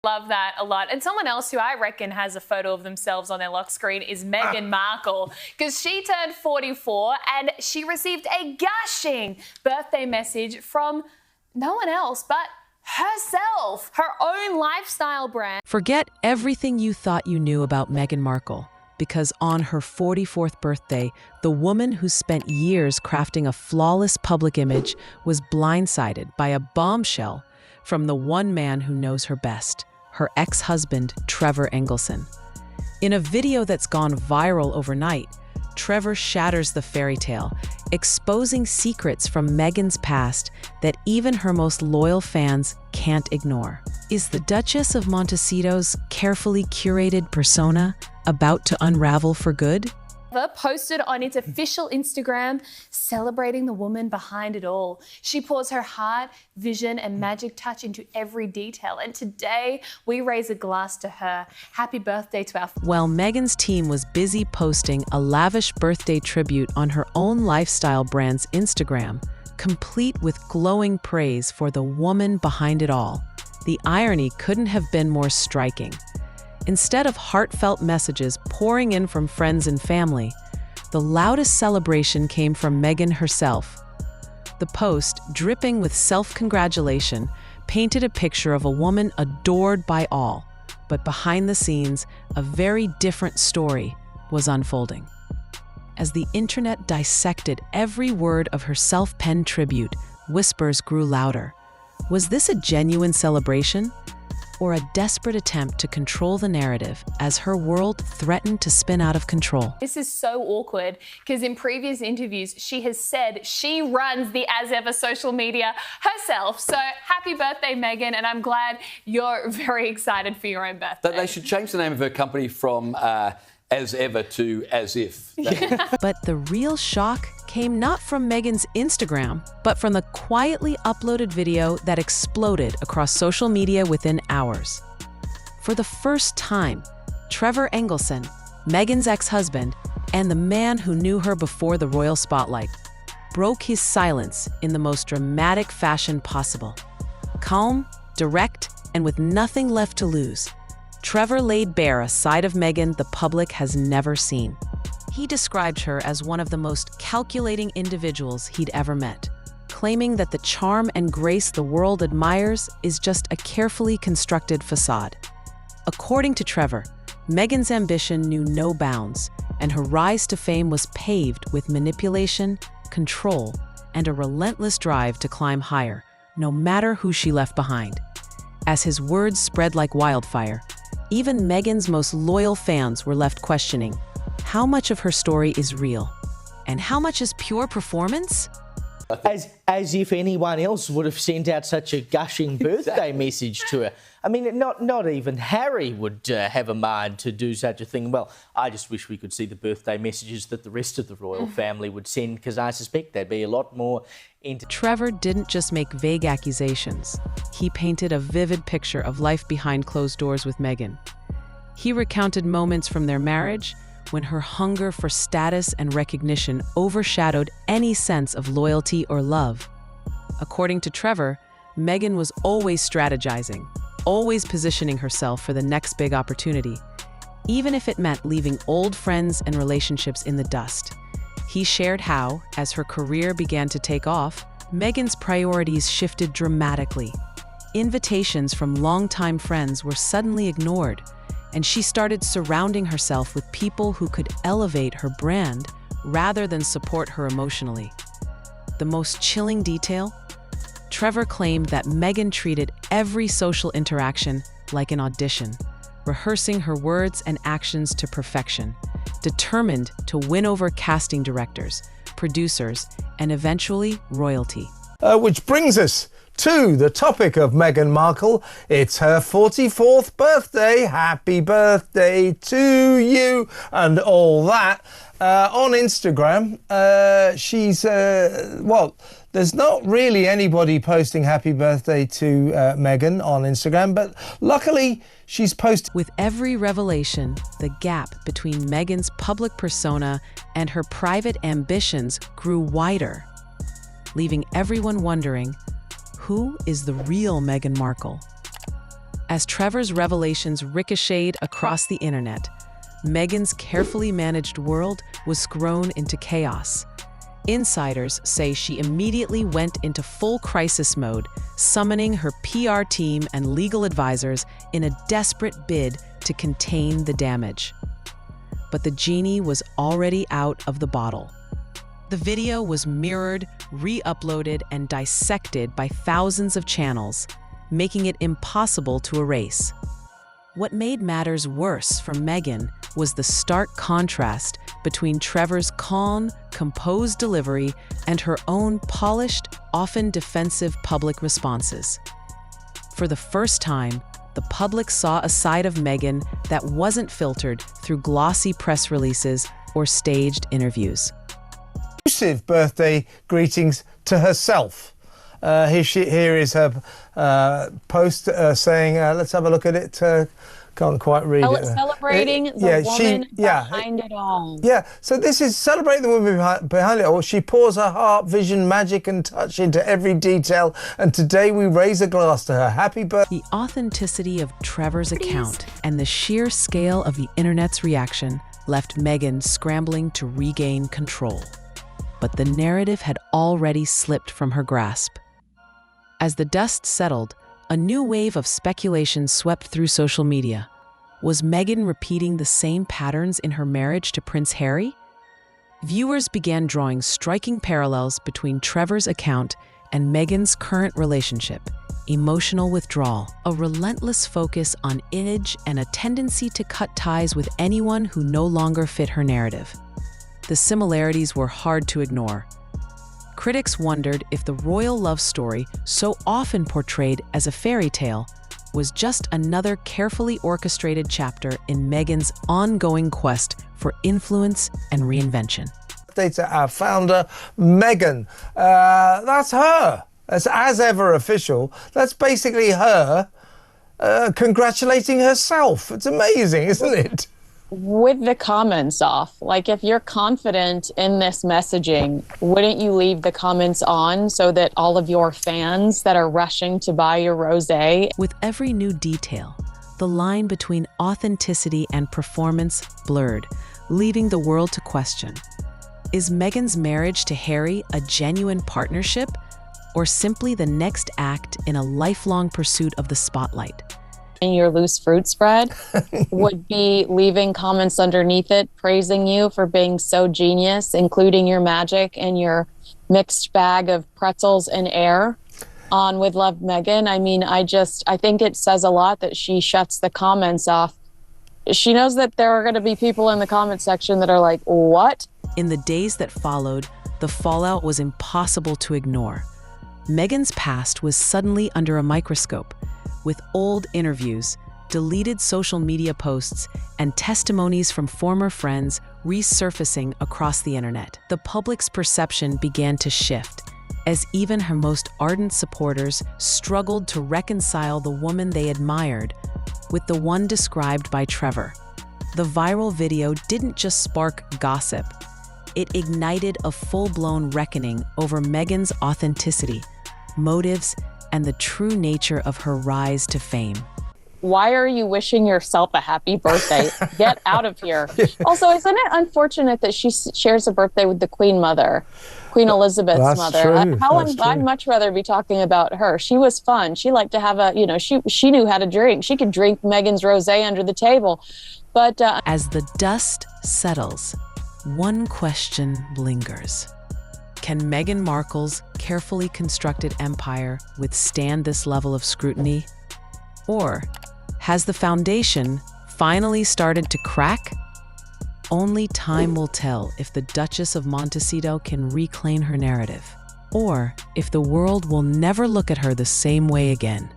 Love that a lot. And someone else who I reckon has a photo of themselves on their lock screen is Meghan Markle, because she turned 44 and she received a gushing birthday message from no one else but herself, her own lifestyle brand. Forget everything you thought you knew about Meghan Markle, because on her 44th birthday, the woman who spent years crafting a flawless public image was blindsided by a bombshell from the one man who knows her best, her ex-husband, Trevor Engelson. In a video that's gone viral overnight, Trevor shatters the fairy tale, exposing secrets from Meghan's past that even her most loyal fans can't ignore. Is the Duchess of Montecito's carefully curated persona about to unravel for good? Posted on its official Instagram celebrating the woman behind it all. She pours her heart, vision and magic touch into every detail, and today we raise a glass to her. Happy birthday to our... While Meghan's team was busy posting a lavish birthday tribute on her own lifestyle brand's Instagram, complete with glowing praise for the woman behind it all, the irony couldn't have been more striking. Instead of heartfelt messages pouring in from friends and family, the loudest celebration came from Meghan herself. The post, dripping with self-congratulation, painted a picture of a woman adored by all, but behind the scenes, a very different story was unfolding. As the internet dissected every word of her self-penned tribute, whispers grew louder. Was this a genuine celebration? Or a desperate attempt to control the narrative as her world threatened to spin out of control? This is so awkward because in previous interviews, she has said she runs the As Ever social media herself. So happy birthday, Meghan, and I'm glad you're very excited for your own birthday. They should change the name of her company from As Ever to As If. But the real shock came not from Meghan's Instagram, but from the quietly uploaded video that exploded across social media within hours. For the first time, Trevor Engelson, Meghan's ex-husband, and the man who knew her before the royal spotlight, broke his silence in the most dramatic fashion possible. Calm, direct, and with nothing left to lose, Trevor laid bare a side of Meghan the public has never seen. He described her as one of the most calculating individuals he'd ever met, claiming that the charm and grace the world admires is just a carefully constructed facade. According to Trevor, Meghan's ambition knew no bounds, and her rise to fame was paved with manipulation, control, and a relentless drive to climb higher, no matter who she left behind. As his words spread like wildfire, even Meghan's most loyal fans were left questioning how much of her story is real and how much is pure performance? As if anyone else would have sent out such a gushing birthday message to her. I mean, not even Harry would have a mind to do such a thing. Well, I just wish we could see the birthday messages that the rest of the royal family would send, because I suspect they'd be a lot more into... Trevor didn't just make vague accusations. He painted a vivid picture of life behind closed doors with Meghan. He recounted moments from their marriage when her hunger for status and recognition overshadowed any sense of loyalty or love. According to Trevor, Meghan was always strategizing, always positioning herself for the next big opportunity, even if it meant leaving old friends and relationships in the dust. He shared how, as her career began to take off, Meghan's priorities shifted dramatically. Invitations from longtime friends were suddenly ignored, and she started surrounding herself with people who could elevate her brand rather than support her emotionally. The most chilling detail? Trevor claimed that Meghan treated every social interaction like an audition, rehearsing her words and actions to perfection, determined to win over casting directors, producers, and eventually royalty. Which brings us to the topic of Meghan Markle. It's her 44th birthday. Happy birthday to you and all that. On Instagram, she's, well, there's not really anybody posting happy birthday to Meghan on Instagram, but luckily she's posted. With every revelation, the gap between Meghan's public persona and her private ambitions grew wider, leaving everyone wondering, who is the real Meghan Markle? As Trevor's revelations ricocheted across the internet, Meghan's carefully managed world was thrown into chaos. Insiders say she immediately went into full crisis mode, summoning her PR team and legal advisors in a desperate bid to contain the damage. But the genie was already out of the bottle. The video was mirrored, re-uploaded, and dissected by thousands of channels, making it impossible to erase. What made matters worse for Meghan was the stark contrast between Trevor's calm, composed delivery and her own polished, often defensive public responses. For the first time, the public saw a side of Meghan that wasn't filtered through glossy press releases or staged interviews. Exclusive birthday greetings to herself. Here is her post saying, let's have a look at it. Can't quite read it. Celebrating the woman behind it all. Yeah, so this is celebrating the woman behind it all. She pours her heart, vision, magic and touch into every detail, and today we raise a glass to her. Happy birthday. The authenticity of Trevor's account and the sheer scale of the internet's reaction left Meghan scrambling to regain control. But the narrative had already slipped from her grasp. As the dust settled, a new wave of speculation swept through social media. Was Meghan repeating the same patterns in her marriage to Prince Harry? Viewers began drawing striking parallels between Trevor's account and Meghan's current relationship: emotional withdrawal, a relentless focus on image, and a tendency to cut ties with anyone who no longer fit her narrative. The similarities were hard to ignore. Critics wondered if the royal love story, so often portrayed as a fairy tale, was just another carefully orchestrated chapter in Meghan's ongoing quest for influence and reinvention. To our founder, Meghan. That's her. That's as ever official. That's basically her congratulating herself. It's amazing, isn't it? With the comments off, like if you're confident in this messaging, wouldn't you leave the comments on so that all of your fans that are rushing to buy your rosé? With every new detail, the line between authenticity and performance blurred, leaving the world to question: is Meghan's marriage to Harry a genuine partnership, or simply the next act in a lifelong pursuit of the spotlight? In your loose fruit spread would be leaving comments underneath it praising you for being so genius, including your magic and your mixed bag of pretzels and air on With Love, Meghan. I mean, I think it says a lot that she shuts the comments off. She knows that there are going to be people in the comment section that are like, what? In the days that followed, the fallout was impossible to ignore. Meghan's past was suddenly under a microscope, with old interviews, deleted social media posts, and testimonies from former friends resurfacing across the internet. The public's perception began to shift, as even her most ardent supporters struggled to reconcile the woman they admired with the one described by Trevor. The viral video didn't just spark gossip, it ignited a full-blown reckoning over Meghan's authenticity, motives, and the true nature of her rise to fame. Why are you wishing yourself a happy birthday? Get out of here. Also, isn't it unfortunate that she shares a birthday with the Queen Mother, Queen Elizabeth's mother? True. I'd much rather be talking about her. She was fun. She liked to have she knew how to drink. She could drink Meghan's rosé under the table. But as the dust settles, one question lingers. Can Meghan Markle's carefully constructed empire withstand this level of scrutiny? Or has the foundation finally started to crack? Only time will tell if the Duchess of Montecito can reclaim her narrative, or if the world will never look at her the same way again.